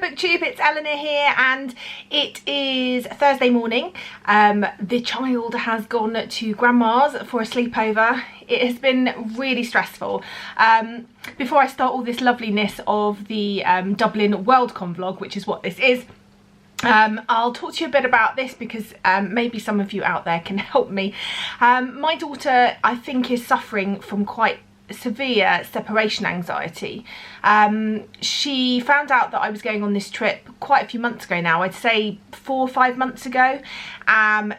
BookTube, it's Eleanor here, and it is Thursday morning. The child has gone to Grandma's for a sleepover. It has been really stressful. Before I start all this loveliness of the Dublin WorldCon vlog, which is what this is, I'll talk to you a bit about this because maybe some of you out there can help me. My daughter, I think, is suffering from quite severe separation anxiety. She found out that I was going on this trip quite a few months ago now. I'd say 4 or 5 months ago.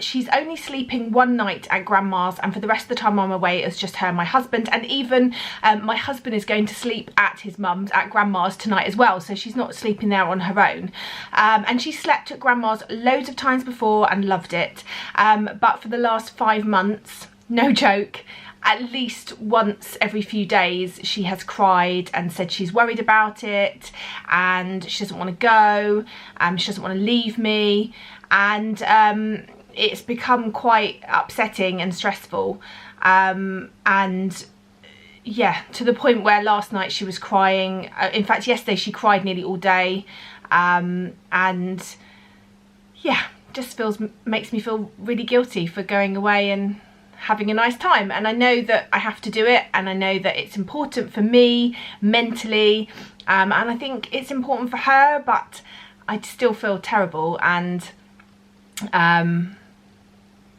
She's only sleeping one night at Grandma's, and for the rest of the time I'm away it's just her and my husband, and even my husband is going to sleep at his mum's at Grandma's tonight as well, so she's not sleeping there on her own. And she slept at Grandma's loads of times before and loved it, but for the last 5 months, no joke, at least once every few days she has cried and said she's worried about it and she doesn't want to go, she doesn't want to leave me, and it's become quite upsetting and stressful, and yeah, to the point where last night she was crying. In fact, yesterday she cried nearly all day, and yeah, just makes me feel really guilty for going away and having a nice time. And I know that I have to do it, and I know that it's important for me mentally, and I think it's important for her, but I still feel terrible. And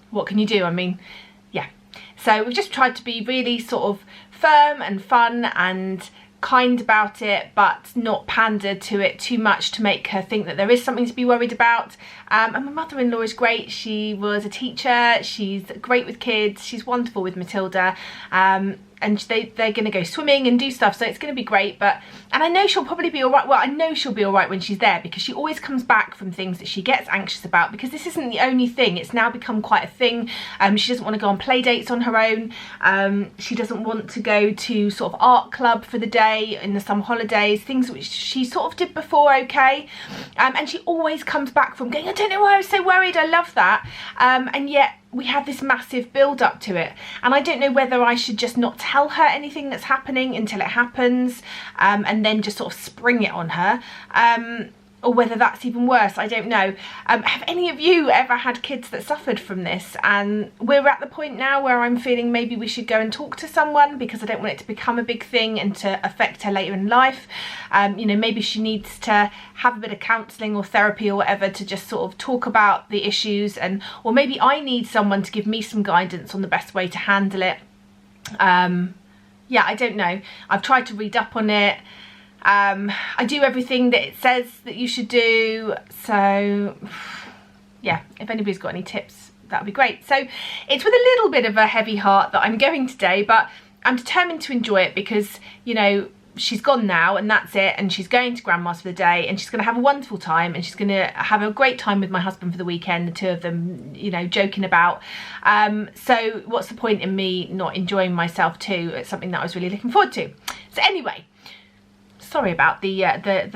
what can you do? I mean, yeah, so we've just tried to be really sort of firm and fun and kind about it, but not pander to it too much to make her think that there is something to be worried about. And my mother-in-law is great. She was a teacher, she's great with kids, she's wonderful with Matilda, and they're going to go swimming and do stuff, so it's going to be great. And I know she'll probably be all right. Well, I know she'll be all right when she's there, because she always comes back from things that she gets anxious about, because this isn't the only thing. It's now become quite a thing. She doesn't want to go on play dates on her own. She doesn't want to go to sort of art club for the day in the summer holidays, things which she sort of did before, okay. And she always comes back from going, I don't know why I was so worried, I love that. And yet we have this massive build up to it, and I don't know whether I should just not tell her anything that's happening until it happens, and then just sort of spring it on her, or whether that's even worse. I don't know. Have any of you ever had kids that suffered from this? And we're at the point now where I'm feeling maybe we should go and talk to someone, because I don't want it to become a big thing and to affect her later in life. You know, maybe she needs to have a bit of counselling or therapy or whatever to just sort of talk about the issues, or maybe I need someone to give me some guidance on the best way to handle it. Yeah, I don't know. I've tried to read up on it. I do everything that it says that you should do, so yeah, if anybody's got any tips, that would be great. So it's with a little bit of a heavy heart that I'm going today, but I'm determined to enjoy it, because, you know, she's gone now and that's it, and she's going to Grandma's for the day, and she's going to have a wonderful time, and she's going to have a great time with my husband for the weekend, the two of them, you know, joking about. So what's the point in me not enjoying myself too? It's something that I was really looking forward to. So anyway, sorry about the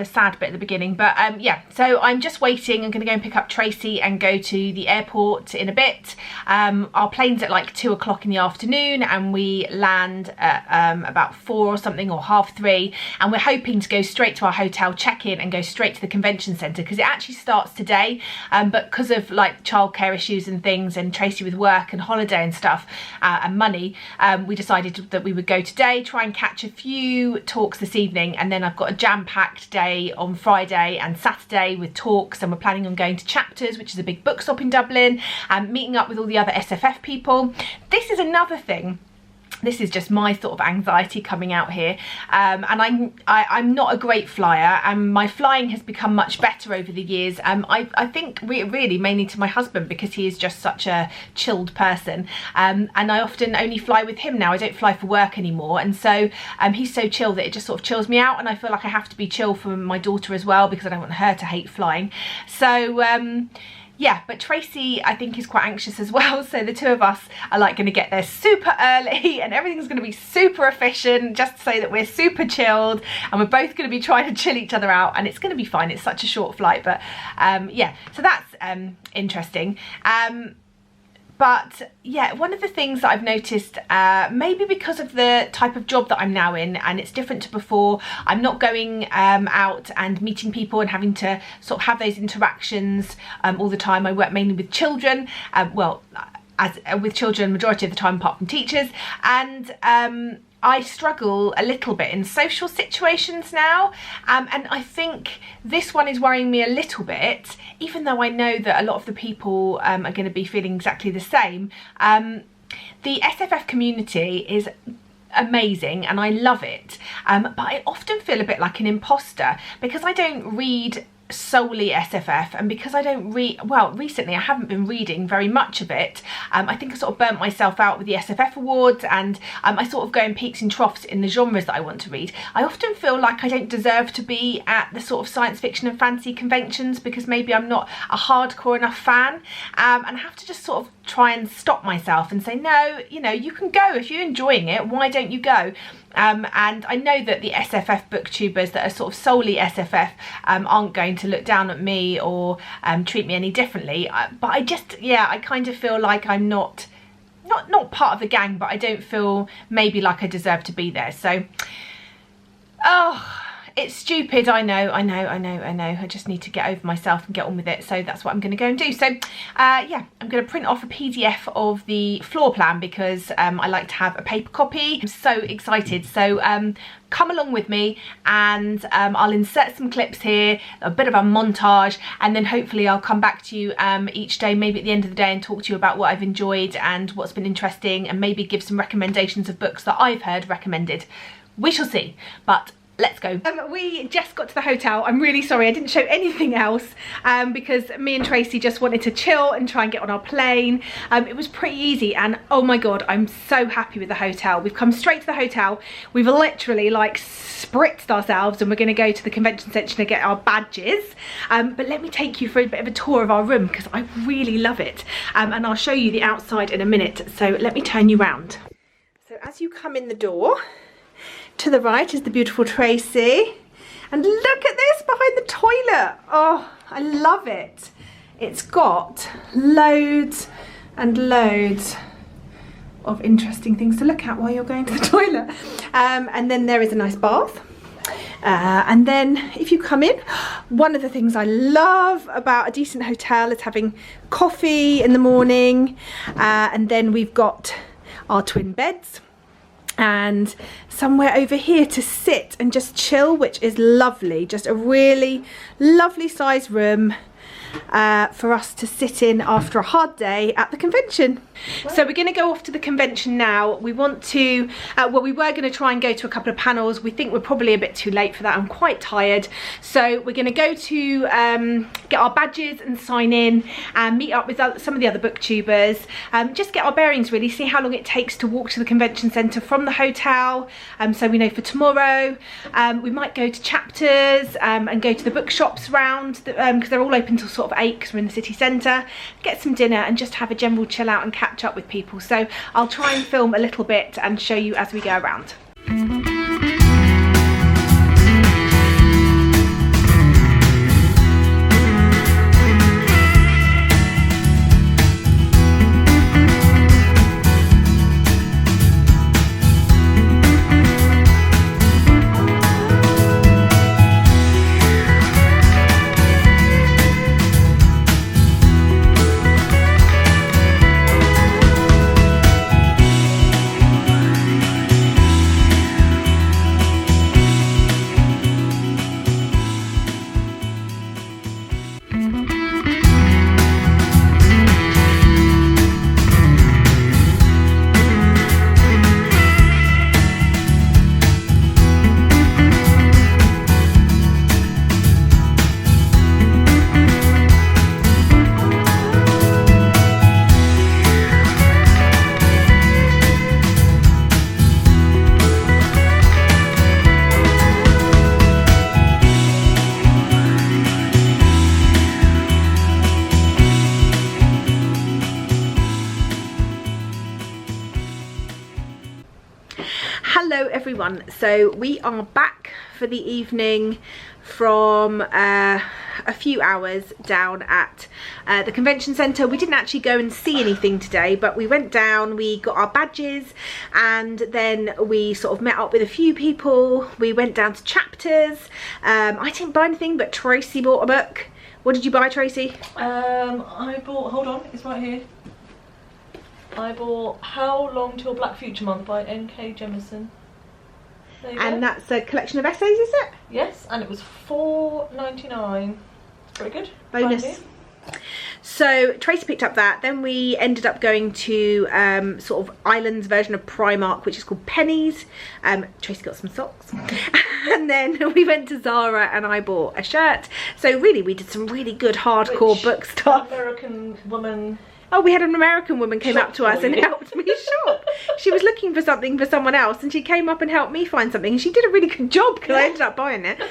sad bit at the beginning, but yeah, so I'm just waiting. I'm going to go and pick up Tracy and go to the airport in a bit. Our plane's at like 2 o'clock in the afternoon, and we land at about 4 or something, or 3:30, and we're hoping to go straight to our hotel, check in, and go straight to the convention centre, because it actually starts today, but because of like childcare issues and things, and Tracy with work and holiday and stuff, and money, we decided that we would go today, try and catch a few talks this evening, and then I've got a jam-packed day on Friday and Saturday with talks, and we're planning on going to Chapters, which is a big bookshop in Dublin, and meeting up with all the other SFF people. This is another thing. This is just my sort of anxiety coming out here, and I'm not a great flyer, and my flying has become much better over the years. I think really mainly to my husband, because he is just such a chilled person, and I often only fly with him now. I don't fly for work anymore, and so he's so chill that it just sort of chills me out, and I feel like I have to be chill for my daughter as well, because I don't want her to hate flying. So yeah, but Tracy, I think, is quite anxious as well, so the two of us are like going to get there super early, and everything's going to be super efficient, just so that we're super chilled, and we're both going to be trying to chill each other out, and it's going to be fine. It's such a short flight, but yeah, so that's interesting. But yeah, one of the things that I've noticed, maybe because of the type of job that I'm now in, and it's different to before, I'm not going out and meeting people and having to sort of have those interactions all the time. I work mainly with children, with children majority of the time apart from teachers, and I struggle a little bit in social situations now, and I think this one is worrying me a little bit, even though I know that a lot of the people are going to be feeling exactly the same. The SFF community is amazing and I love it, but I often feel a bit like an imposter because I don't read solely SFF, and because I don't read, well, recently I haven't been reading very much of it. I think I sort of burnt myself out with the SFF awards, and I sort of go in peaks and troughs in the genres that I want to read. I often feel like I don't deserve to be at the sort of science fiction and fantasy conventions because maybe I'm not a hardcore enough fan, and I have to just sort of try and stop myself and say, no, you know, you can go if you're enjoying it, why don't you go? And I know that the SFF booktubers that are sort of solely SFF aren't going to look down at me or treat me any differently, but I just, yeah, I kind of feel like I'm not part of the gang, but I don't feel maybe like I deserve to be there. So, oh, it's stupid, I know. I just need to get over myself and get on with it. So that's what I'm going to go and do. So yeah, I'm going to print off a PDF of the floor plan because I like to have a paper copy. I'm so excited. So come along with me, and I'll insert some clips here, a bit of a montage, and then hopefully I'll come back to you each day, maybe at the end of the day, and talk to you about what I've enjoyed and what's been interesting, and maybe give some recommendations of books that I've heard recommended. We shall see, but let's go. We just got to the hotel. I'm really sorry I didn't show anything else because me and Tracy just wanted to chill and try and get on our plane. It was pretty easy, and oh my god, I'm so happy with the hotel. We've come straight to the hotel. We've literally like spritzed ourselves, and we're going to go to the convention centre to get our badges. But let me take you for a bit of a tour of our room because I really love it, and I'll show you the outside in a minute. So let me turn you round. So as you come in the door, to the right is the beautiful Tracy, and look at this behind the toilet. Oh, I love it. It's got loads and loads of interesting things to look at while you're going to the toilet. And then there is a nice bath. And then if you come in, one of the things I love about a decent hotel is having coffee in the morning. And then we've got our twin beds and somewhere over here to sit and just chill, which is lovely. Just a really lovely sized room for us to sit in after a hard day at the convention. Wow. So we're going to go off to the convention now. We want to, well, we were going to try and go to a couple of panels. We think we're probably a bit too late for that. I'm quite tired. So we're going to go to get our badges and sign in and meet up with some of the other booktubers. Just get our bearings really, see how long it takes to walk to the convention centre from the hotel. So we know for tomorrow. We might go to chapters and go to the bookshops round because they're all open till sort of 8 because we're in the city centre. Get some dinner and just have a general chill out and catch up with people. So I'll try and film a little bit and show you as we go around. Hello everyone, so we are back for the evening from a few hours down at the convention centre. We didn't actually go and see anything today, but we went down, we got our badges, and then we sort of met up with a few people. We went down to Chapters. I didn't buy anything, but Tracy bought a book. What did you buy, Tracy? I bought, hold on, it's right here. I bought How Long Till Black Future Month by N.K. Jemisin. And that's a collection of essays, is it? Yes, and it was $4.99. Very good. Bonus. So Tracy picked up that. Then we ended up going to sort of Ireland's version of Primark, which is called Pennies. Tracy got some socks. And then we went to Zara and I bought a shirt. So really we did some really good hardcore book stuff. American woman. Oh, we had an American woman came up to us and helped me shop. She was looking for something for someone else and she came up and helped me find something, and she did a really good job because I ended up buying it.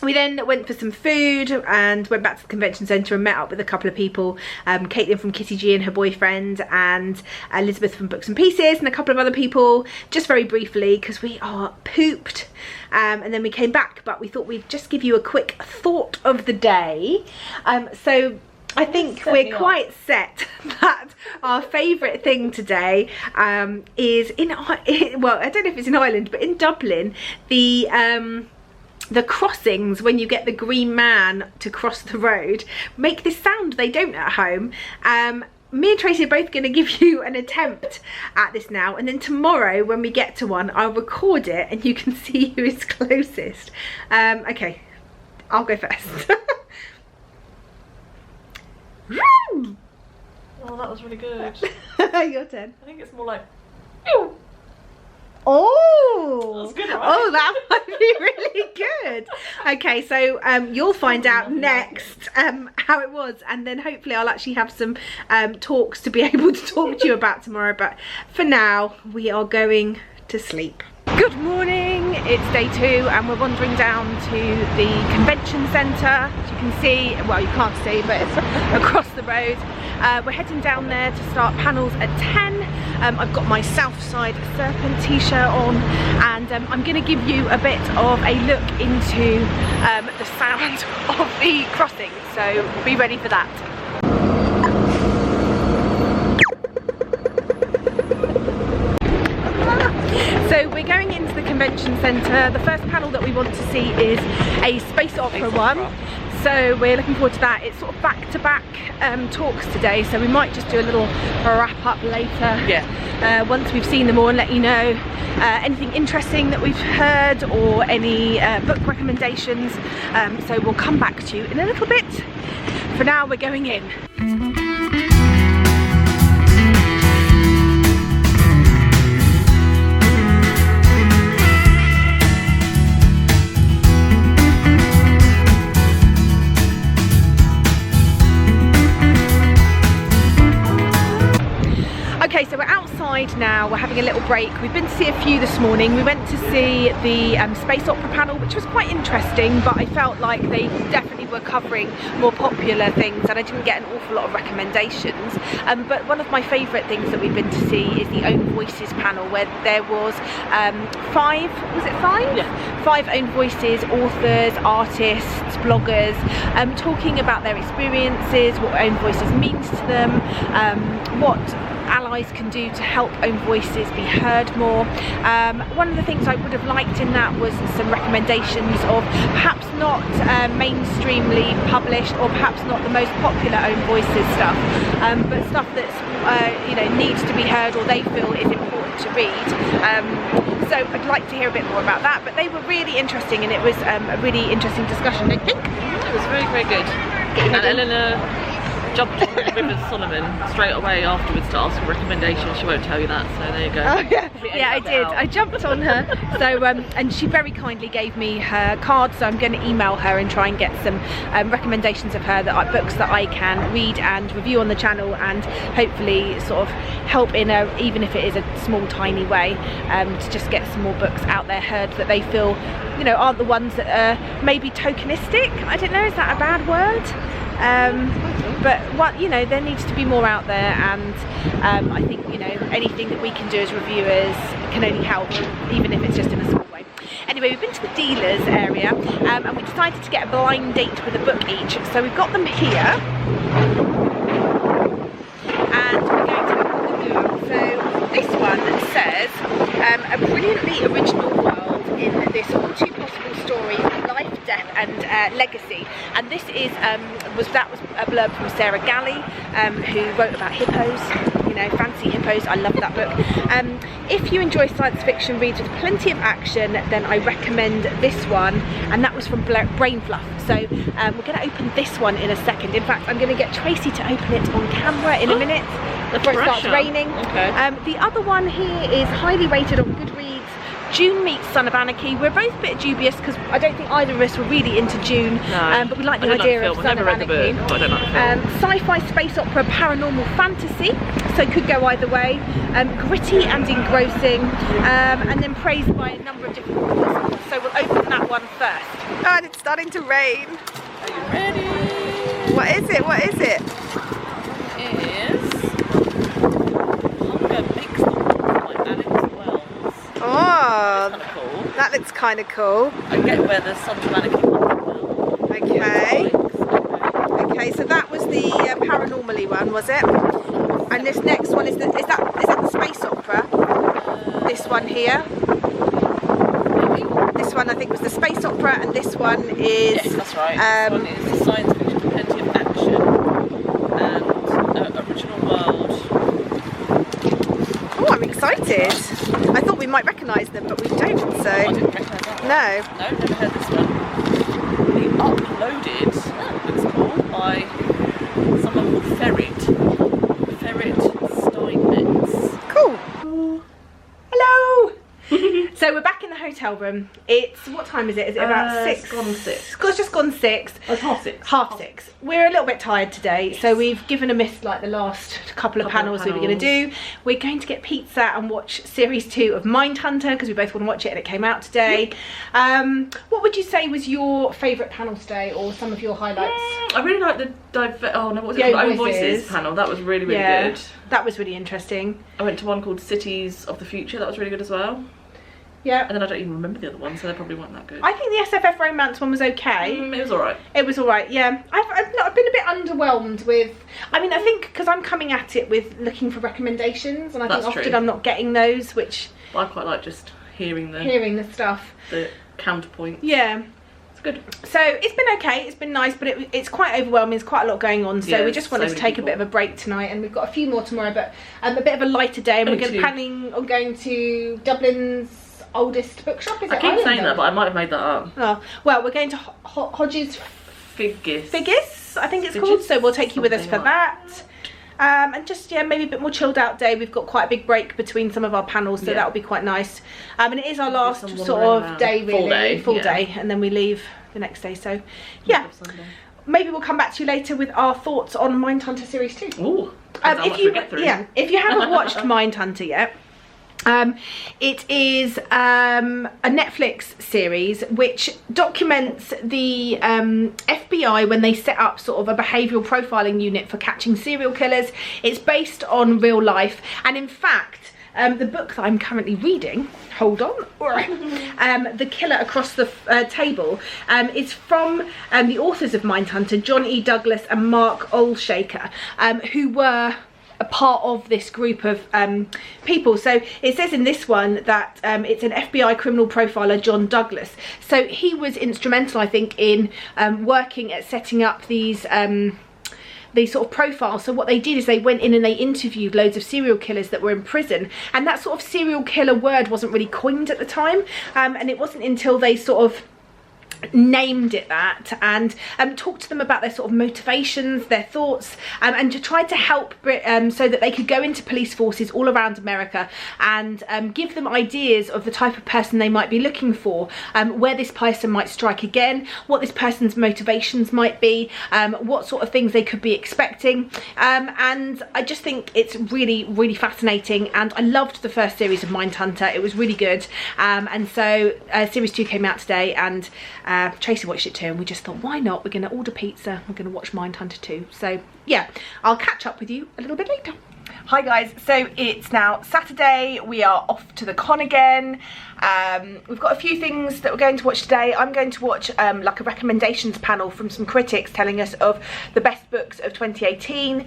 We then went for some food and went back to the convention centre and met up with a couple of people. Caitlin from Kitty G and her boyfriend, and Elizabeth from Books and Pieces, and a couple of other people, just very briefly because we are pooped. And then we came back, but we thought we'd just give you a quick thought of the day. So I think we're quite set that our favourite thing today is well, I don't know if it's in Ireland, but in Dublin, the crossings, when you get the green man to cross the road, make this sound they don't at home. Me and Tracy are both going to give you an attempt at this now, and then tomorrow when we get to one I'll record it and you can see who is closest. Okay, I'll go first. Oh, that was really good. Your turn. I think it's more like, oh, that's good, right? Oh, that might be really good. Okay, so you'll find out next how it was, and then hopefully I'll actually have some talks to be able to talk to you about tomorrow, but for now we are going to sleep. Good morning, it's day 2 and we're wandering down to the convention centre. As you can see, well you can't see, but it's across the road. We're heading down there to start panels at 10. I've got my Southside Serpent t-shirt on, and I'm going to give you a bit of a look into the sound of the crossing, so be ready for that. So we're going into the convention centre. The first panel that we want to see is a space opera one. So we're looking forward to that. It's sort of back-to-back talks today, so we might just do a little wrap-up later. Yeah. Once we've seen them all, and let you know anything interesting that we've heard or any book recommendations. So we'll come back to you in a little bit. For now, we're going in. Okay, so we're outside now, we're having a little break. We've been to see a few this morning. We went to see the space opera panel, which was quite interesting, but I felt like they definitely were covering more popular things and I didn't get an awful lot of recommendations. But one of my favourite things that we've been to see is the Own Voices panel, where there was 5, was it 5? Yeah. 5 Own Voices, authors, artists, bloggers, talking about their experiences, what Own Voices means to them, what allies can do to help Own Voices be heard more. One of the things I would have liked in that was some recommendations of perhaps not mainstreamly published, or perhaps not the most popular Own Voices stuff, but stuff that's you know, needs to be heard or they feel is important to read. So I'd like to hear a bit more about that, but they were really interesting and it was a really interesting discussion, I think. It was very, very good. And Eleanor jumped on Rivers Solomon straight away afterwards to ask for recommendations. She won't tell you that, so there you go. Oh, yeah, I did. I jumped on her. So and she very kindly gave me her card, so I'm going to email her and try and get some recommendations of her, that books that I can read and review on the channel, and hopefully sort of help in a, even if it is a small tiny way, to just get some more books out there heard that they feel, you know, aren't the ones that are maybe tokenistic. I don't know, is that a bad word? But what, you know, there needs to be more out there, and I think, you know, anything that we can do as reviewers can only help, even if it's just in a small way. Anyway, we've been to the dealers area and we decided to get a blind date with a book each. So we've got them here. And we're going to open them up. So this one says, a brilliantly original world in this all too possible story of life, death and legacy. And this is was a blurb from Sarah Galley, who wrote about hippos, you know, fancy hippos. I love that book. If you enjoy science fiction reads with plenty of action, then I recommend this one. And that was from Brain Fluff. So we're going to open this one in a second. In fact, I'm going to get Tracy to open it on camera in a minute before it starts raining. Okay. The other one here is highly rated on Goodreads. June Meets Son of Anarchy. We're both a bit dubious because I don't think either of us were really into June, but we like the idea of Son of Anarchy. Sci-fi, space opera, paranormal fantasy, so could go either way. Gritty and engrossing, and then praised by a number of different authors. So we'll open that one first. Oh, and it's starting to rain. Are you ready? What is it? What is it? It is Hunger Mixed by Alex Wells. Oh, that's kind of cool. That looks kind of cool. I get where the Sons of Anarchy one. Okay. Okay, so that was the paranormally one, was it? And this next one is that the space opera? This one here. This one I think was the space opera, and this one is. Yes, that's right. This one is the science fiction with plenty of action and original world. Oh, I'm excited. I thought we might recognise them, but we don't. So. I didn't recognise that one. No. No, never heard this one. The Uploaded. Looks cool. By someone called Ferret Steinmetz. Cool. Hello. So we're back in the hotel room. It's, what time is it? Is it about 6? It's gone 6. It's just gone 6. Oh, it's half 6. Half 6. We're a little bit tired today, so we've given a miss like the last couple of panels we were going to do. We're going to get pizza and watch series 2 of Mindhunter because we both want to watch it and it came out today. What would you say was your favourite panel today, or some of your highlights? I really like the Own Voices panel. That was really good. That was really interesting. I went to one called Cities of the Future. That was really good as well. Yeah. And then I don't even remember the other one, so they probably weren't that good. I think the SFF romance one was okay. It was alright. It was alright, yeah. I've been a bit underwhelmed with, I mean, I think because I'm coming at it with looking for recommendations, and I think often I'm not getting those, which... I quite like just hearing the stuff. The counterpoint. Yeah. It's good. So it's been okay, it's been nice, but it's quite overwhelming, there's quite a lot going on, so we just wanted to take a bit of a break tonight, and we've got a few more tomorrow, but a bit of a lighter day, and we're planning on going to Dublin's oldest bookshop. Is it? I keep saying that, but I might have made that up. Oh, well, we're going to Hodges Figgis, I think it's called, so we'll take you with us for that. And just, yeah, maybe a bit more chilled out day. We've got quite a big break between some of our panels, so that'll be quite nice. And it is our last sort of day, really, full day, and then we leave the next day. So yeah, maybe we'll come back to you later with our thoughts on Mindhunter series 2. Ooh, if you haven't watched Mindhunter yet, it is a Netflix series which documents the FBI when they set up sort of a behavioural profiling unit for catching serial killers. It's based on real life, and in fact the book that I'm currently reading, hold on, The Killer Across the Table, is from the authors of Mindhunter, John E. Douglas and Mark Olshaker, who were a part of this group of people. So it says in this one that it's an FBI criminal profiler, John Douglas. So he was instrumental, I think, in working at setting up these sort of profiles. So what they did is they went in and they interviewed loads of serial killers that were in prison, and that sort of serial killer word wasn't really coined at the time, and it wasn't until they sort of named it that and talked to them about their sort of motivations, their thoughts, and to try to help so that they could go into police forces all around America and give them ideas of the type of person they might be looking for, where this person might strike again, what this person's motivations might be, what sort of things they could be expecting, and I just think it's really, really fascinating, and I loved the first series of Mindhunter. It was really good, and so series 2 came out today, and Tracy watched it too, and we just thought, why not? We're going to order pizza, we're going to watch Mindhunter 2. So yeah, I'll catch up with you a little bit later. Hi guys, so it's now Saturday, we are off to the con again. We've got a few things that we're going to watch today. I'm going to watch like a recommendations panel from some critics telling us of the best books of 2018.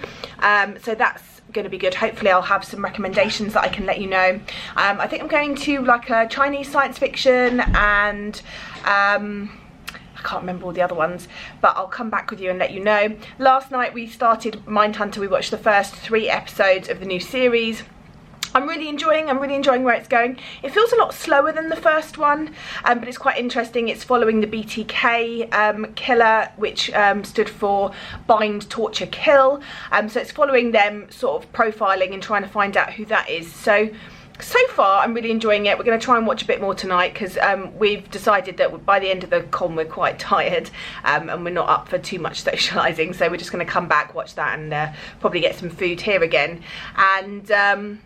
So that's going to be good. Hopefully I'll have some recommendations that I can let you know. I think I'm going to like a Chinese science fiction and I can't remember all the other ones, but I'll come back with you and let you know. Last night we started Mindhunter. We watched the first 3 episodes of the new series. I'm really enjoying where it's going. It feels a lot slower than the first one, but it's quite interesting. It's following the BTK killer, which stood for Bind, Torture, Kill. So it's following them sort of profiling and trying to find out who that is. So far I'm really enjoying it. We're going to try and watch a bit more tonight because we've decided that by the end of the con we're quite tired and we're not up for too much socialising, so we're just going to come back, watch that, and probably get some food here again. And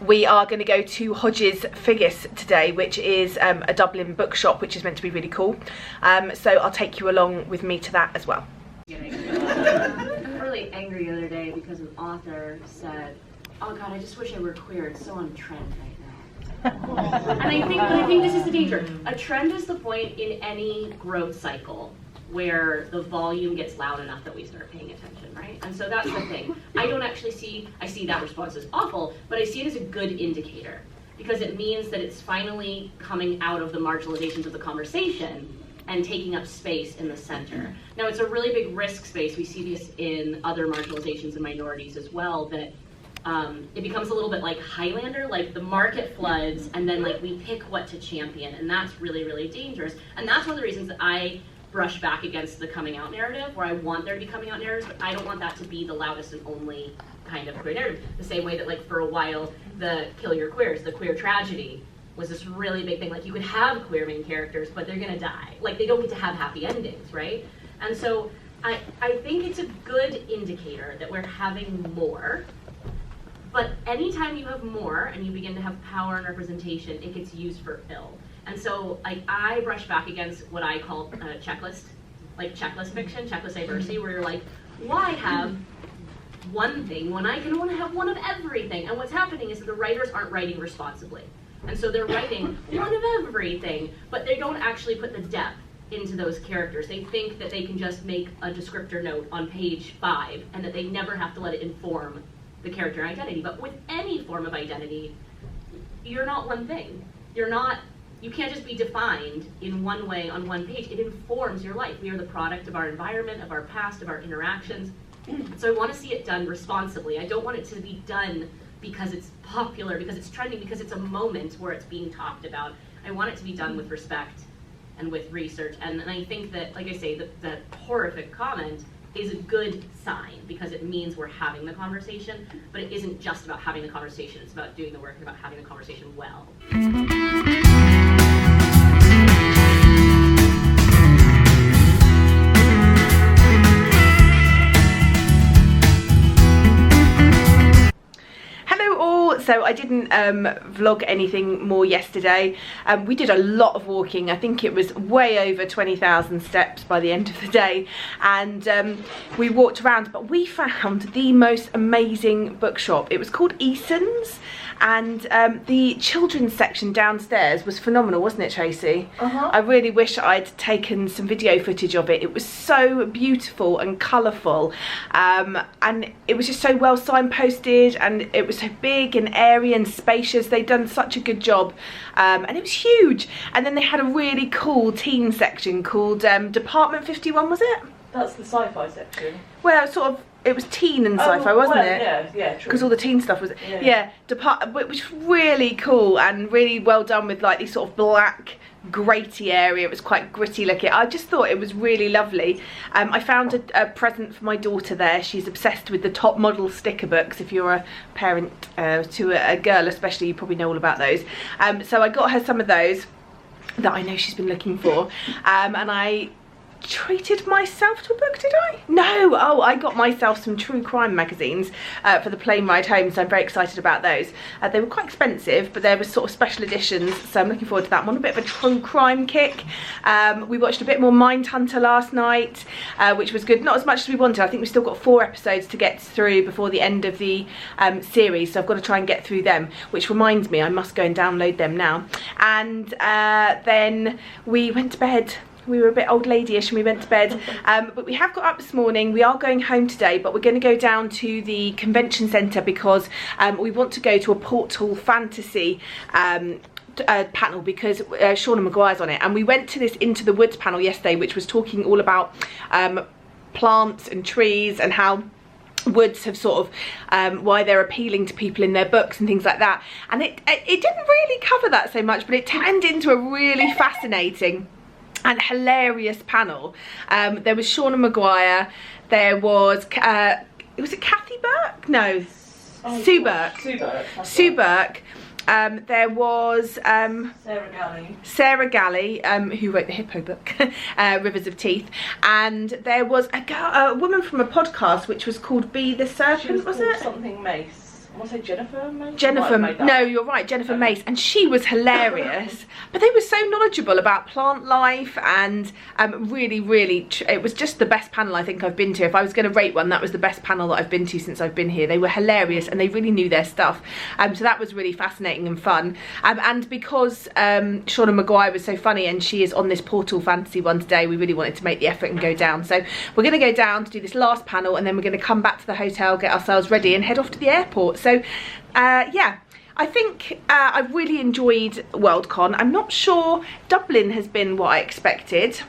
we are going to go to Hodges Figgis today, which is a Dublin bookshop, which is meant to be really cool. So I'll take you along with me to that as well. I'm really angry the other day because an author said, "Oh God, I just wish I were queer. It's so on trend right now." And I think this is the danger. A trend is the point in any growth cycle where the volume gets loud enough that we start paying attention, right? And so that's the thing. I see that response as awful, but I see it as a good indicator because it means that it's finally coming out of the marginalizations of the conversation and taking up space in the center. Now, it's a really big risk space. We see this in other marginalizations and minorities as well, that it becomes a little bit like Highlander, like the market floods and then like we pick what to champion, and that's really, really dangerous. And that's one of the reasons that I brush back against the coming out narrative, where I want there to be coming out narratives, but I don't want that to be the loudest and only kind of queer narrative. The same way that like for a while, the Kill Your Queers, the queer tragedy, was this really big thing. Like you could have queer main characters, but they're gonna die. Like they don't get to have happy endings, right? And so I think it's a good indicator that we're having more. But anytime you have more and you begin to have power and representation, it gets used for ill. And so I brush back against what I call checklist fiction, checklist diversity, where you're like, why have one thing when I can want to have one of everything? And what's happening is that the writers aren't writing responsibly. And so they're writing one of everything, but they don't actually put the depth into those characters. They think that they can just make a descriptor note on page 5 and that they never have to let it inform the character identity. But with any form of identity, you're not one thing. You can't just be defined in one way on one page. It informs your life. We are the product of our environment, of our past, of our interactions. So I want to see it done responsibly. I don't want it to be done because it's popular, because it's trending, because it's a moment where it's being talked about. I want it to be done with respect and with research. And I think that, like I say, that horrific comment is a good sign because it means we're having the conversation, but it isn't just about having the conversation, it's about doing the work and about having the conversation well. So I didn't vlog anything more yesterday. We did a lot of walking. I think it was way over 20,000 steps by the end of the day, and we walked around, but we found the most amazing bookshop. It was called Eason's, and the children's section downstairs was phenomenal, wasn't it, Tracy? I really wish I'd taken some video footage of it. It was so beautiful and colourful, and it was just so well signposted, and it was so big and airy and spacious. They'd done such a good job, and it was huge. And then they had a really cool teen section called Department 51, was it? That's the sci-fi section. Well, sort of, it was teen and sci-fi, wasn't it? Yeah, true. Because all the teen stuff was, which was really cool and really well done with like these sort of black gritty area. It was quite gritty looking. I just thought it was really lovely. I found a present for my daughter there. She's obsessed with the Top Model sticker books. If you're a parent to a girl especially, you probably know all about those. So I got her some of those that I know she's been looking for, and I treated myself to a book, did I? No, oh, I got myself some true crime magazines for the plane ride home, so I'm very excited about those. They were quite expensive, but they were sort of special editions, so I'm looking forward to that. I'm on a bit of a true crime kick. We watched a bit more Mindhunter last night, which was good. Not as much as we wanted. I think we've still got 4 episodes to get through before the end of the series, so I've got to try and get through them, which reminds me I must go and download them now. And then we went to bed. We were a bit old ladyish and we went to bed, but we have got up this morning. We are going home today, but we're going to go down to the convention centre because we want to go to a Portal Fantasy panel because Shauna Maguire's on it, and we went to this Into the Woods panel yesterday, which was talking all about plants and trees and how woods have sort of why they're appealing to people in their books and things like that, and it didn't really cover that so much, but it turned into a really fascinating and hilarious panel. There was Shauna Maguire, there was it Kathy Burke? No, Sue Burke. Sue Burke. There was Sarah Galley, who wrote the Hippo book, Rivers of Teeth, and there was a woman from a podcast which was called Be the Serpent, was it? Something Mace. I want to say Jennifer Mace? Jennifer, no, you're right, Jennifer Mace, and she was hilarious. But they were so knowledgeable about plant life, and really, it was just the best panel I think I've been to. If I was going to rate one, that was the best panel that I've been to since I've been here. They were hilarious, and they really knew their stuff. So that was really fascinating and fun. And because Shauna Maguire was so funny, and she is on this Portal Fantasy one today, we really wanted to make the effort and go down. So we're going to go down to do this last panel, and then we're going to come back to the hotel, get ourselves ready, and head off to the airport. So yeah, I think I've really enjoyed WorldCon. I'm not sure Dublin has been what I expected.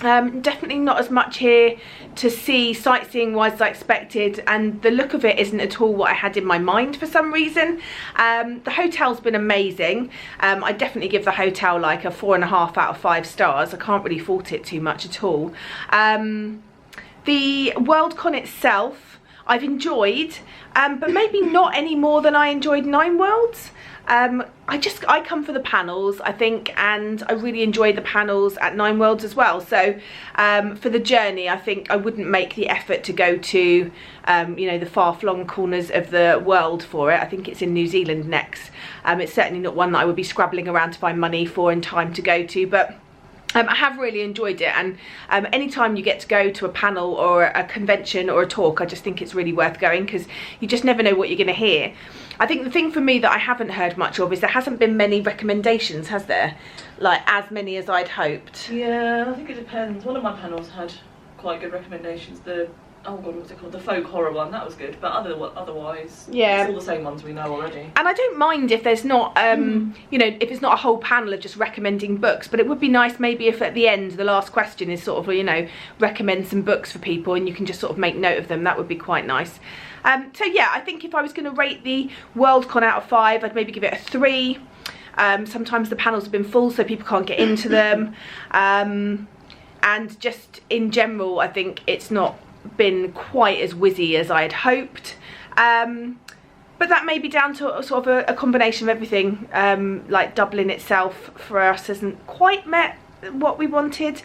Definitely not as much here to see sightseeing wise as I expected, and the look of it isn't at all what I had in my mind for some reason. The hotel's been amazing. I definitely give the hotel like a 4.5 out of 5 stars. I can't really fault it too much at all. The WorldCon itself I've enjoyed, but maybe not any more than I enjoyed Nine Worlds. I come for the panels, I think, and I really enjoy the panels at Nine Worlds as well. So for the journey, I think I wouldn't make the effort to go to you know, the far-flung corners of the world for it. I think it's in New Zealand next. It's certainly not one that I would be scrabbling around to find money for and time to go to, but I have really enjoyed it, and anytime you get to go to a panel or a convention or a talk, I just think it's really worth going, because you just never know what you're going to hear. I think the thing for me that I haven't heard much of is there hasn't been many recommendations, has there? Like, as many as I'd hoped. Yeah, I think it depends. One of my panels had quite good recommendations. The, oh god, what's it called? The folk horror one, that was good. But otherwise, yeah, it's all the same ones we know already. And I don't mind if there's not, you know, if it's not a whole panel of just recommending books, but it would be nice maybe if at the end, the last question is sort of, you know, recommend some books for people and you can just sort of make note of them. That would be quite nice. So yeah, I think if I was going to rate the WorldCon out of 5, I'd maybe give it a 3. Sometimes the panels have been full, so people can't get into them. And just in general, I think it's not been quite as whizzy as I had hoped. But that may be down to sort of a combination of everything. Like Dublin itself for us hasn't quite met what we wanted.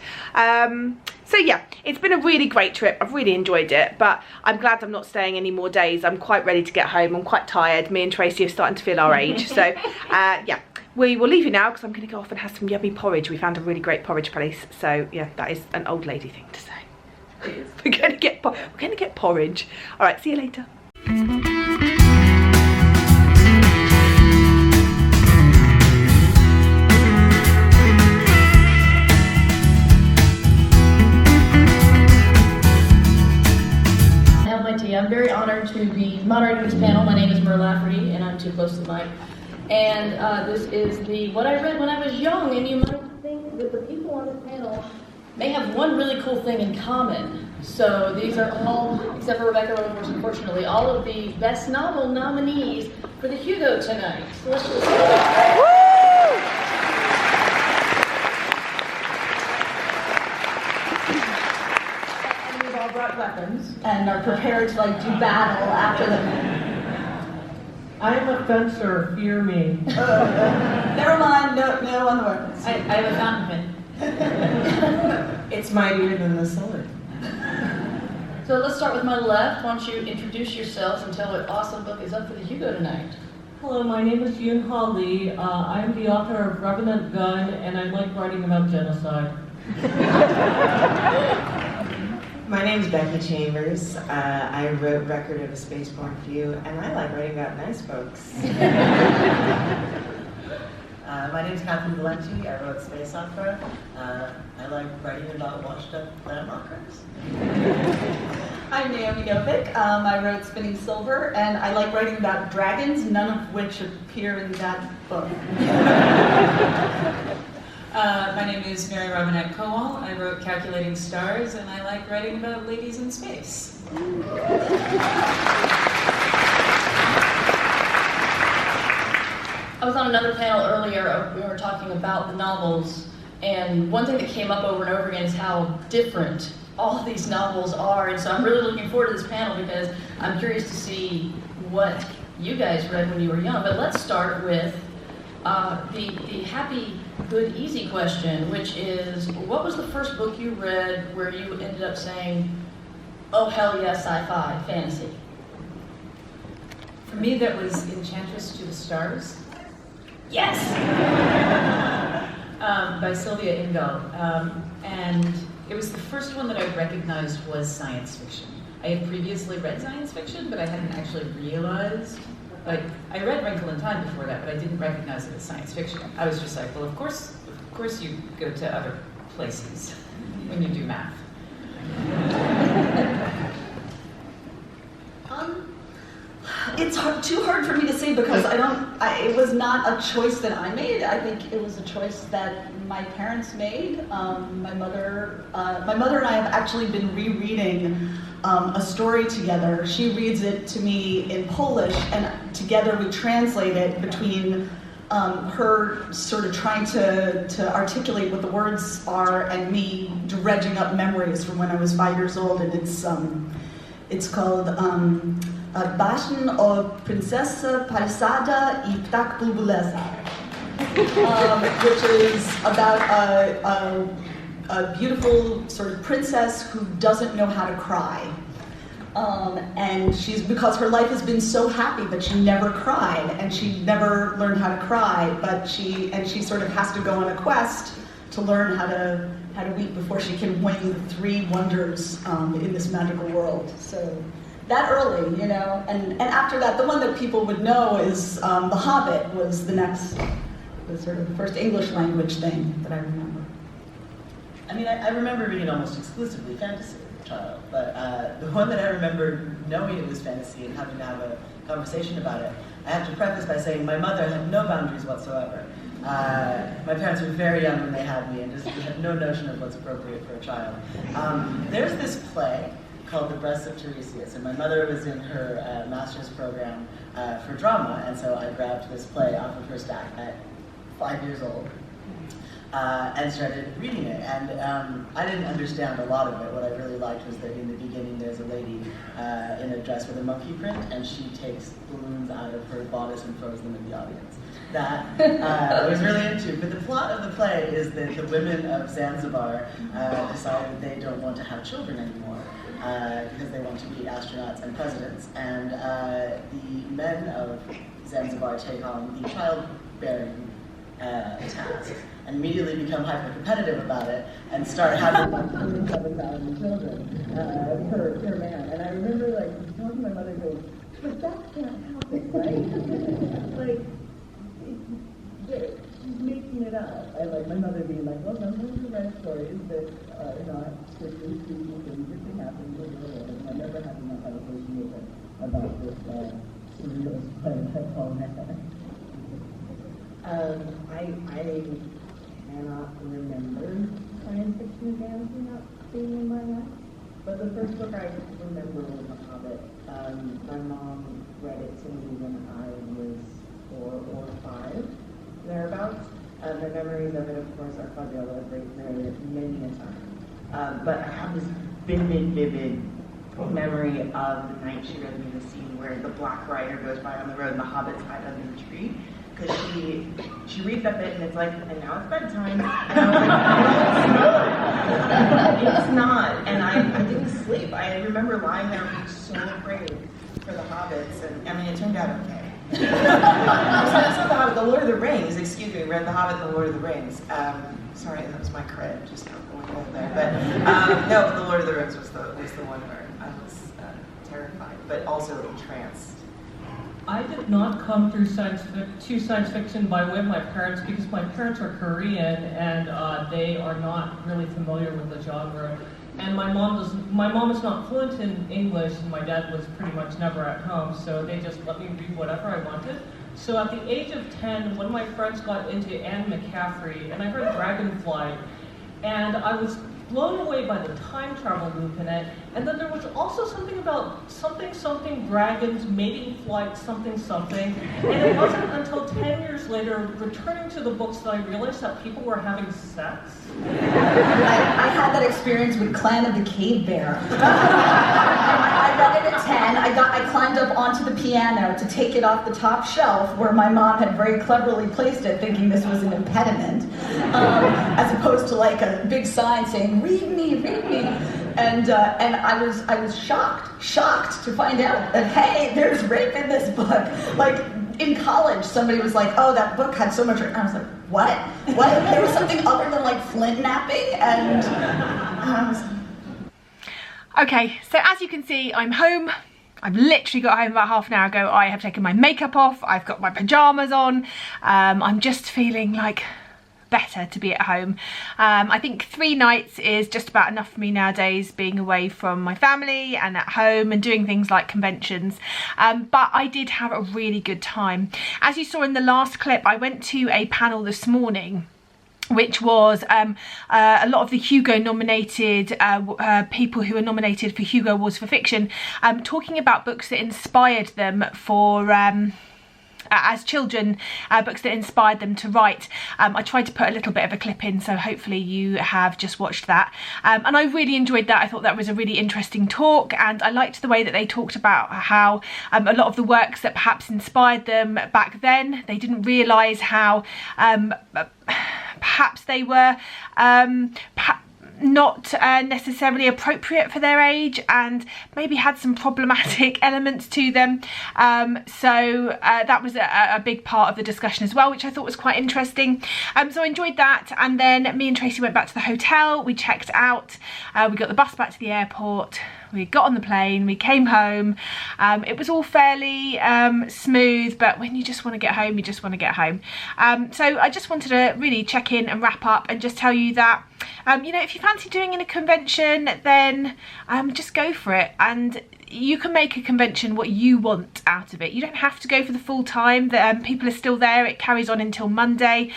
So yeah, it's been a really great trip. I've really enjoyed it, but I'm glad I'm not staying any more days. I'm quite ready to get home. I'm quite tired. Me and Tracy are starting to feel our age. So yeah, we will leave you now because I'm going to go off and have some yummy porridge. We found a really great porridge place. So yeah, that is an old lady thing to say. We're going to get porridge. All right, see you later. I'm very honored to be moderating this panel. My name is Mer Lafferty, and I'm too close to the mic. And this is the What I Read When I Was Young, and you might think that the people on this panel may have one really cool thing in common. So these are all, except for Rebecca Rosenberg, unfortunately, all of the Best Novel nominees for the Hugo tonight. So let's just... brought weapons and are prepared to like do battle after them. I am a fencer, fear me. Never mind, no on the weapons. I have a fountain pen. It's mightier than the sword. So let's start with my left. Why don't you introduce yourselves and tell what awesome book is up for the Hugo tonight? Hello, my name is Yoon-Ha Lee. I'm the author of Revenant Gun, and I like writing about genocide. My name's Becky Chambers. I wrote Record of a Spaceborne Few, and I like writing about nice folks. My name's Catherine Valenti. I wrote Space Opera. I like writing about washed-up landmarkers. I'm Naomi Novik. I wrote Spinning Silver, and I like writing about dragons, none of which appear in that book. My name is Mary Robinette Kowal. I wrote Calculating Stars, and I like writing about ladies in space. I was on another panel earlier, we were talking about the novels, and one thing that came up over and over again is how different all of these novels are, and so I'm really looking forward to this panel because I'm curious to see what you guys read when you were young. But let's start with the happy, good, easy question, which is, what was the first book you read where you ended up saying, oh hell yes, sci-fi, fantasy? For me, that was Enchantress to the Stars. Yes! By Sylvia Ingal. And it was the first one that I recognized was science fiction. I had previously read science fiction, but I hadn't actually realized. Like, I read Wrinkle in Time before that, but I didn't recognize it as science fiction. I was just like, well, of course you go to other places when you do math. It's too hard for me to say because it was not a choice that I made. I think it was a choice that my parents made. My mother and I have actually been rereading a story together. She reads it to me in Polish, and together we translate it between her sort of trying to articulate what the words are and me dredging up memories from when I was 5 years old. And it's called Baśń o Princesa Parisada I Ptak Bulbuleza, which is about a beautiful sort of princess who doesn't know how to cry. And because her life has been so happy, but she never cried, and she never learned how to cry, but she sort of has to go on a quest to learn how to weep before she can win the three wonders in this magical world. So that early, you know, and after that, the one that people would know is The Hobbit was the sort of first English language thing that I remember. I mean, I remember reading almost exclusively fantasy as a child, but the one that I remember knowing it was fantasy and having to have a conversation about it, I have to preface by saying my mother had no boundaries whatsoever. My parents were very young when they had me and just had no notion of what's appropriate for a child. There's this play called The Breasts of Tiresias, and my mother was in her master's program for drama, and so I grabbed this play off of her stack at 5 years old and started reading it. And I didn't understand a lot of it. What I really liked was that in the beginning there's a lady in a dress with a monkey print, and she takes balloons out of her bodice and throws them in the audience. That I was really into. But the plot of the play is that the women of Zanzibar decide that they don't want to have children anymore. Because they want to be astronauts and presidents. And the men of Zanzibar take on the childbearing task and immediately become hyper-competitive about it and start having like 7,000 children per man. And I remember like telling my mother, but that can't happen, right? Like, she's making it up. And like my mother being like, well, sometimes you write stories that are not strictly speaking things that can happen in the real world. And I never had enough conversation with her about this surrealist play I call that. I cannot remember science fiction fantasy not being in my life. But the first book I remember was The Hobbit. My mom read it to me when I was 4 or 5. Thereabouts. The memories of it, of course, are fuzzy, although I've read it many a time. But I have this vivid memory of the night she read me the scene where the Black Rider goes by on the road and the hobbits hide under the tree. Because she reads that bit and it's like, and now it's bedtime. And I was like, no, it's not. And I didn't sleep. I remember lying there being so afraid for the hobbits, and I mean, it turned out okay. I saw The Lord of the Rings, excuse me, read The Hobbit and The Lord of the Rings. Sorry, that was my cred, just going over there. But no, The Lord of the Rings was the one where I was terrified, but also entranced. I did not come through science fiction by way of my parents, because my parents are Korean and they are not really familiar with the genre. And my mom is not fluent in English, and my dad was pretty much never at home, so they just let me read whatever I wanted. So at the age of 10, one of my friends got into Anne McCaffrey, and I heard Dragonfly, and I was blown away by the time travel loop in it. And then there was also something about something dragons, mating flight, something. And it wasn't until 10 years later, returning to the books, that I realized that people were having sex. I had that experience with Clan of the Cave Bear. I read it at 10. I climbed up onto the piano to take it off the top shelf where my mom had very cleverly placed it, thinking this was an impediment, as opposed to like a big sign saying, read me. And I was shocked to find out that, hey, there's rape in this book. Like, in college, somebody was like, oh, that book had so much rape. I was like, what? There was something other than like flint napping? And I was... Okay, so as you can see, I'm home. I've literally got home about half an hour ago. I have taken my makeup off. I've got my pajamas on. I'm just feeling like better to be at home. I think 3 nights is just about enough for me nowadays, being away from my family and at home and doing things like conventions. But I did have a really good time. As you saw in the last clip, I went to a panel this morning, which was a lot of the Hugo nominated people who are nominated for Hugo Awards for Fiction, talking about books that inspired them for as children, books that inspired them to write. I tried to put a little bit of a clip in, so hopefully you have just watched that. And I really enjoyed that. I thought that was a really interesting talk, and I liked the way that they talked about how a lot of the works that perhaps inspired them back then, they didn't realise how perhaps they were not necessarily appropriate for their age, and maybe had some problematic elements to them. So that was a big part of the discussion as well, which I thought was quite interesting. So I enjoyed that, and then me and Tracy went back to the hotel. We checked out, we got the bus back to the airport, we got on the plane, we came home. It was all fairly smooth, but when you just want to get home, you just want to get home. So I just wanted to really check in and wrap up and just tell you that you know, if you fancy doing in a convention, then just go for it, and you can make a convention what you want out of it. You don't have to go for the full time. People are still there. It carries on until Monday.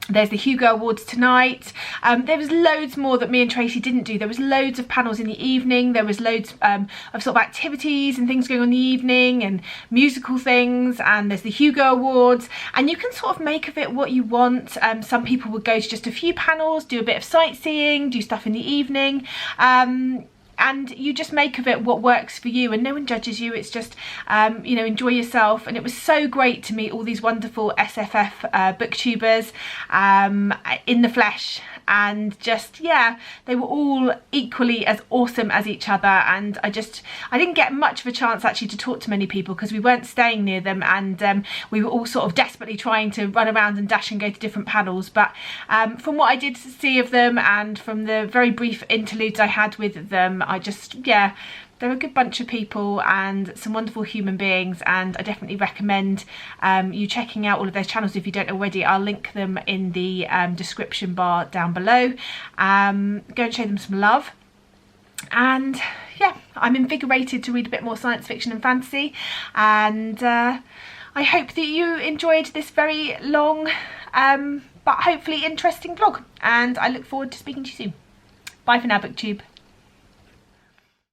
There's the Hugo Awards tonight. There was loads more that me and Tracy didn't do. There was loads of panels in the evening. There was loads of sort of activities and things going on in the evening, and musical things, and there's the Hugo Awards, and you can sort of make of it what you want. Some people would go to just a few panels, do a bit of sightseeing, do stuff in the evening, and you just make of it what works for you, and no one judges you. It's just you know, enjoy yourself. And it was so great to meet all these wonderful SFF booktubers in the flesh, and just, yeah, they were all equally as awesome as each other. And I didn't get much of a chance actually to talk to many people because we weren't staying near them, and we were all sort of desperately trying to run around and dash and go to different panels. But from what I did see of them, and from the very brief interludes I had with them, I just, yeah, they're a good bunch of people and some wonderful human beings, and I definitely recommend you checking out all of their channels if you don't already. I'll link them in the description bar down below. Go and show them some love. And yeah, I'm invigorated to read a bit more science fiction and fantasy, and I hope that you enjoyed this very long but hopefully interesting vlog, and I look forward to speaking to you soon. Bye for now, BookTube.